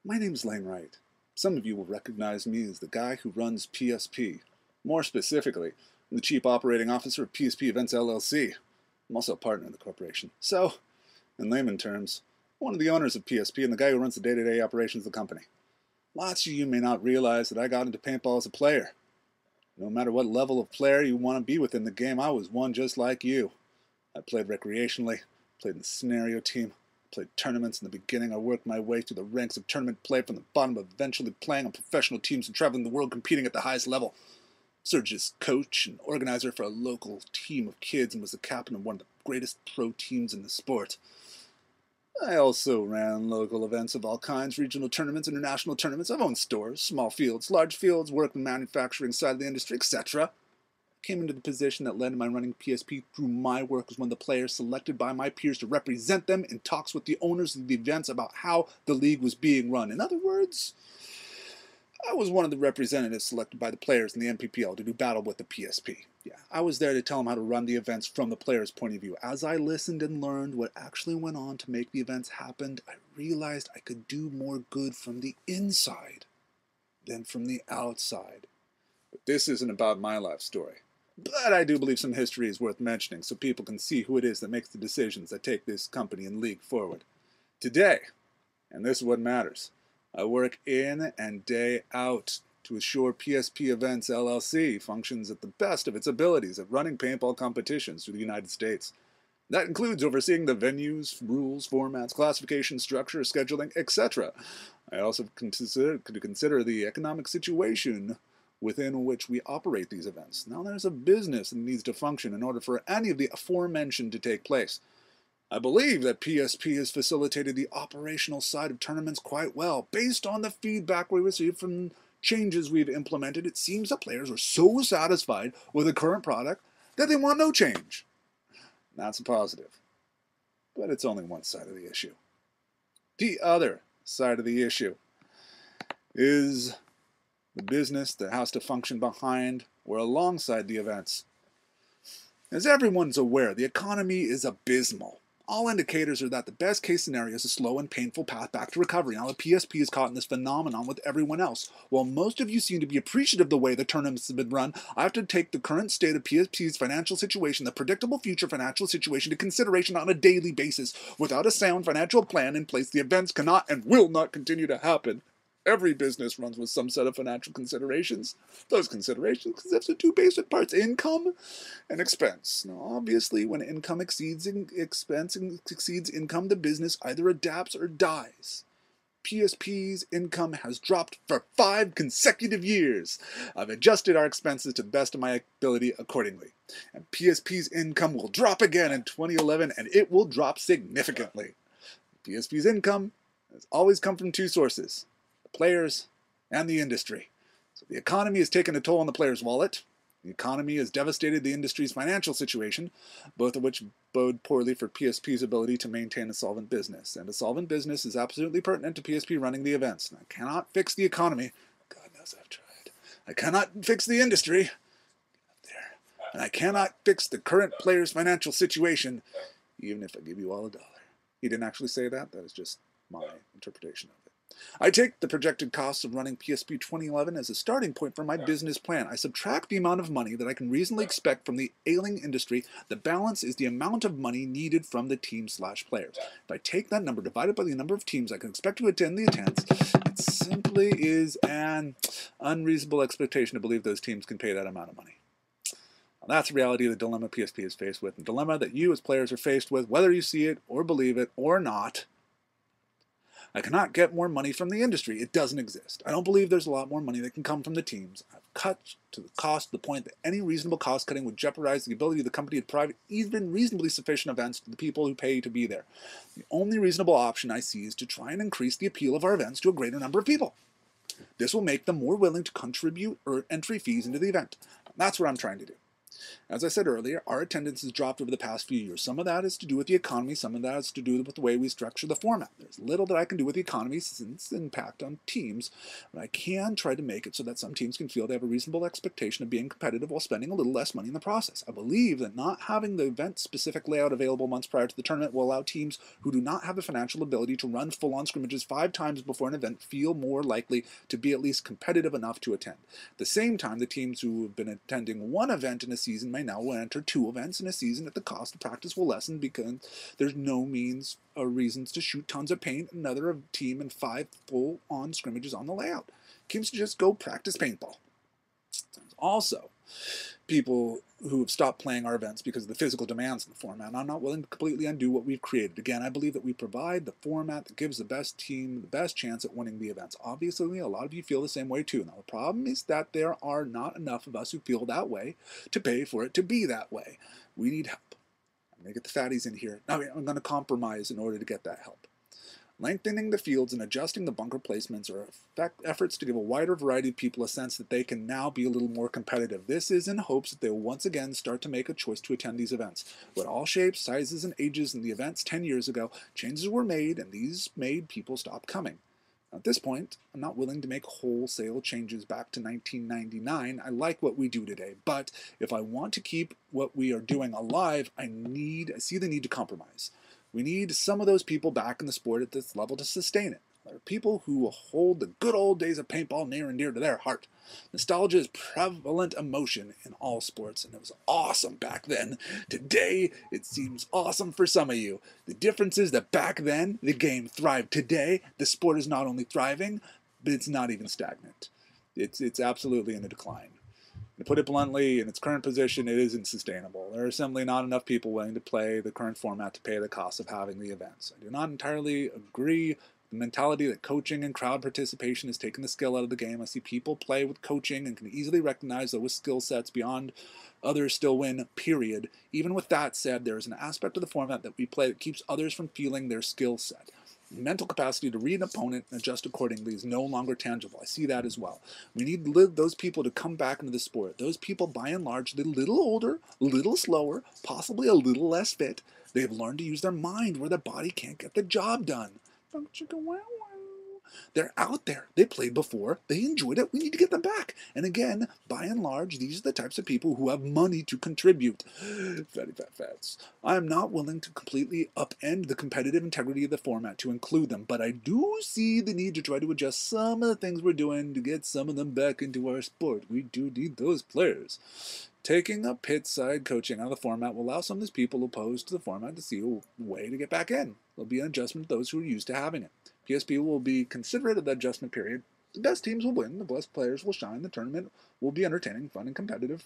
My name's Lane Wright. Some of you will recognize me as the guy who runs PSP. More specifically, I'm the Chief Operating Officer of PSP Events LLC. I'm also a partner in the corporation. So, in layman terms, one of the owners of PSP and the guy who runs the day-to-day operations of the company. Lots of you may not realize that I got into paintball as a player. No matter what level of player you want to be within the game, I was one just like you. I played recreationally, played in the scenario team, played tournaments. In the beginning, I worked my way through the ranks of tournament play from the bottom, eventually playing on professional teams and traveling the world competing at the highest level. Served as coach and organizer for a local team of kids and was the captain of one of the greatest pro teams in the sport. I also ran local events of all kinds, regional tournaments, international tournaments. I've owned stores, small fields, large fields, worked in the manufacturing side of the industry, etc. Came into the position that led to my running PSP through my work as one of the players selected by my peers to represent them in talks with the owners of the events about how the league was being run. In other words, I was one of the representatives selected by the players in the MPPL to do battle with the PSP. Yeah, I was there to tell them how to run the events from the players' point of view. As I listened and learned what actually went on to make the events happen, I realized I could do more good from the inside than from the outside. But this isn't about my life story. But I do believe some history is worth mentioning so people can see who it is that makes the decisions that take this company and league forward. Today, and this is what matters, I work in and day out to assure PSP Events LLC functions at the best of its abilities at running paintball competitions through the United States. That includes overseeing the venues, rules, formats, classification, structure, scheduling, etc. I also consider the economic situation within which we operate these events. Now there's a business that needs to function in order for any of the aforementioned to take place. I believe that PSP has facilitated the operational side of tournaments quite well. Based on the feedback we received from changes we've implemented, it seems that players are so satisfied with the current product that they want no change. That's a positive. But it's only one side of the issue. The other side of the issue is the business that has to function behind or alongside the events. As everyone's aware, the economy is abysmal. All indicators are that the best case scenario is a slow and painful path back to recovery. Now the PSP is caught in this phenomenon with everyone else. While most of you seem to be appreciative of the way the tournaments have been run, I have to take the current state of PSP's financial situation, the predictable future financial situation, into consideration on a daily basis. Without a sound financial plan in place, the events cannot and will not continue to happen. Every business runs with some set of financial considerations. Those considerations consist of two basic parts: income and expense. Now, obviously, when income exceeds expense and exceeds income, the business either adapts or dies. PSP's income has dropped for 5 consecutive years. I've adjusted our expenses to the best of my ability accordingly. And PSP's income will drop again in 2011, and it will drop significantly. PSP's income has always come from two sources: players and the industry. So the economy has taken a toll on the player's wallet. The economy has devastated the industry's financial situation, both of which bode poorly for PSP's ability to maintain a solvent business. And a solvent business is absolutely pertinent to PSP running the events. And I cannot fix the economy. God knows I've tried. I cannot fix the industry. There. And I cannot fix the current player's financial situation, even if I give you all $1. He didn't actually say that. That is just my interpretation of it. I take the projected costs of running PSP 2011 as a starting point for my business plan. I subtract the amount of money that I can reasonably expect from the ailing industry. The balance is the amount of money needed from the team/players. If I take that number divided by the number of teams I can expect to attend the events, it simply is an unreasonable expectation to believe those teams can pay that amount of money. Now, that's the reality of the dilemma PSP is faced with, and the dilemma that you as players are faced with, whether you see it or believe it or not. I cannot get more money from the industry. It doesn't exist. I don't believe there's a lot more money that can come from the teams. I've cut to the cost to the point that any reasonable cost cutting would jeopardize the ability of the company to provide even reasonably sufficient events to the people who pay to be there. The only reasonable option I see is to try and increase the appeal of our events to a greater number of people. This will make them more willing to contribute or entry fees into the event. That's what I'm trying to do. As I said earlier, our attendance has dropped over the past few years. Some of that is to do with the economy, some of that is to do with the way we structure the format. There's little that I can do with the economy since its impact on teams, but I can try to make it so that some teams can feel they have a reasonable expectation of being competitive while spending a little less money in the process. I believe that not having the event-specific layout available months prior to the tournament will allow teams who do not have the financial ability to run full-on scrimmages 5 times before an event feel more likely to be at least competitive enough to attend. At the same time, the teams who have been attending one event in a season may now enter 2 events in a season at the cost of practice will lessen because there's no means or reasons to shoot tons of paint another team and 5 full-on scrimmages on the layout. Teams just go practice paintball. There's also people who have stopped playing our events because of the physical demands in the format. I'm not willing to completely undo what we've created. Again, I believe that we provide the format that gives the best team the best chance at winning the events. Obviously, a lot of you feel the same way too. Now, the problem is that there are not enough of us who feel that way to pay for it to be that way. We need help. I'm going to get the fatties in here. I'm going to compromise in order to get that help. Lengthening the fields and adjusting the bunker placements are efforts to give a wider variety of people a sense that they can now be a little more competitive. This is in hopes that they will once again start to make a choice to attend these events. With all shapes, sizes, and ages in the events 10 years ago, changes were made, and these made people stop coming. At this point, I'm not willing to make wholesale changes back to 1999. I like what we do today, but if I want to keep what we are doing alive, I see the need to compromise. We need some of those people back in the sport at this level to sustain it. There are people who will hold the good old days of paintball near and dear to their heart. Nostalgia is prevalent emotion in all sports, and it was awesome back then. Today, it seems awesome for some of you. The difference is that back then, the game thrived. Today, the sport is not only thriving, but it's not even stagnant. It's absolutely in a decline. To put it bluntly, in its current position, it isn't sustainable. There are simply not enough people willing to play the current format to pay the cost of having the events. I do not entirely agree with the mentality that coaching and crowd participation has taken the skill out of the game. I see people play with coaching and can easily recognize that with skill sets beyond others still win, period. Even with that said, there is an aspect of the format that we play that keeps others from feeling their skill set. The mental capacity to read an opponent and adjust accordingly is no longer tangible. I see that as well. We need those people to come back into the sport. Those people, by and large, a little older, a little slower, possibly a little less fit. They have learned to use their mind where their body can't get the job done. Don't you go wow wow. They're out there. They played before. They enjoyed it. We need to get them back. And again, by and large, these are the types of people who have money to contribute. Fatty fat fats. I am not willing to completely upend the competitive integrity of the format to include them, but I do see the need to try to adjust some of the things we're doing to get some of them back into our sport. We do need those players. Taking a pit side coaching out of the format will allow some of these people opposed to the format to see a way to get back in. There'll be an adjustment to those who are used to having it. PSP will be considerate of the adjustment period. The best teams will win, the best players will shine, the tournament will be entertaining, fun, and competitive.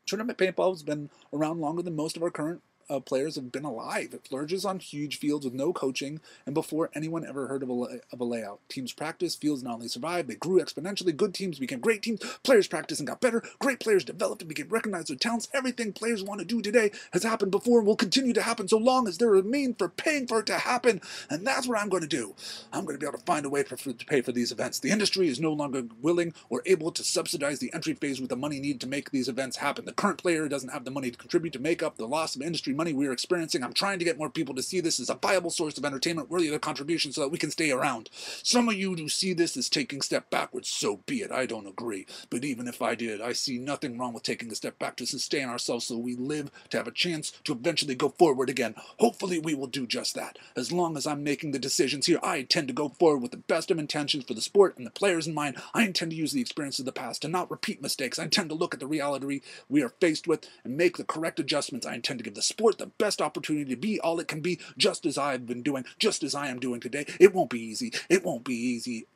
Tournament paintball has been around longer than most of our current players have been alive. It flourishes on huge fields with no coaching and before anyone ever heard of a layout. Teams practice, fields not only survived, they grew exponentially. Good teams became great teams. Players practiced and got better. Great players developed and became recognized with talents. Everything players want to do today has happened before and will continue to happen so long as there are a means for paying for it to happen. And that's what I'm going to do. I'm going to be able to find a way to pay for these events. The industry is no longer willing or able to subsidize the entry phase with the money needed to make these events happen. The current player doesn't have the money to contribute to make up the loss of industry money we are experiencing. I'm trying to get more people to see this as a viable source of entertainment worthy of their contribution so that we can stay around. Some of you who see this as taking a step backwards, so be it. I don't agree. But even if I did, I see nothing wrong with taking a step back to sustain ourselves so we live to have a chance to eventually go forward again. Hopefully we will do just that. As long as I'm making the decisions here, I intend to go forward with the best of intentions for the sport and the players in mind. I intend to use the experience of the past to not repeat mistakes. I intend to look at the reality we are faced with and make the correct adjustments. I intend to give the sport the best opportunity to be all it can be, just as I've been doing, just as I am doing today. It won't be easy. It won't be easy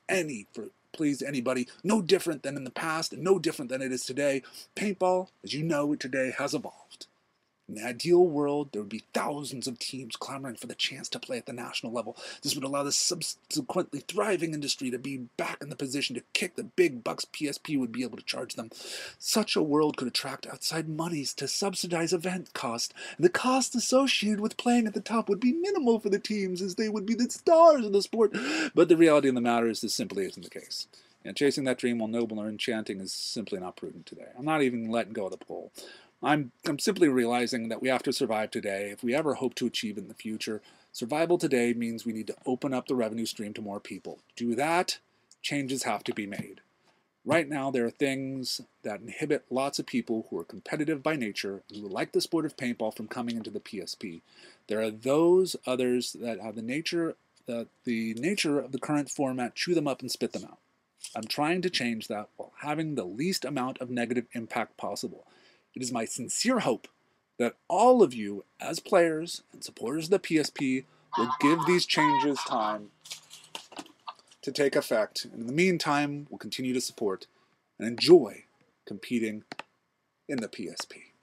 for please anybody. No different than in the past and no different than it is today. Paintball, as you know, today has evolved. In the ideal world, there would be thousands of teams clamoring for the chance to play at the national level. This would allow the subsequently thriving industry to be back in the position to kick the big bucks PSP would be able to charge them. Such a world could attract outside monies to subsidize event cost, and the cost associated with playing at the top would be minimal for the teams as they would be the stars of the sport. But the reality of the matter is this simply isn't the case. And chasing that dream while noble or enchanting is simply not prudent today. I'm not even letting go of the pole. I'm simply realizing that we have to survive today if we ever hope to achieve in the future. Survival today means we need to open up the revenue stream to more people. To do that, changes have to be made. Right now, there are things that inhibit lots of people who are competitive by nature and who like the sport of paintball from coming into the PSP. There are those others that have the nature of the current format chew them up and spit them out. I'm trying to change that while having the least amount of negative impact possible. It is my sincere hope that all of you, as players and supporters of the PSP, will give these changes time to take effect. And in the meantime, we'll continue to support and enjoy competing in the PSP.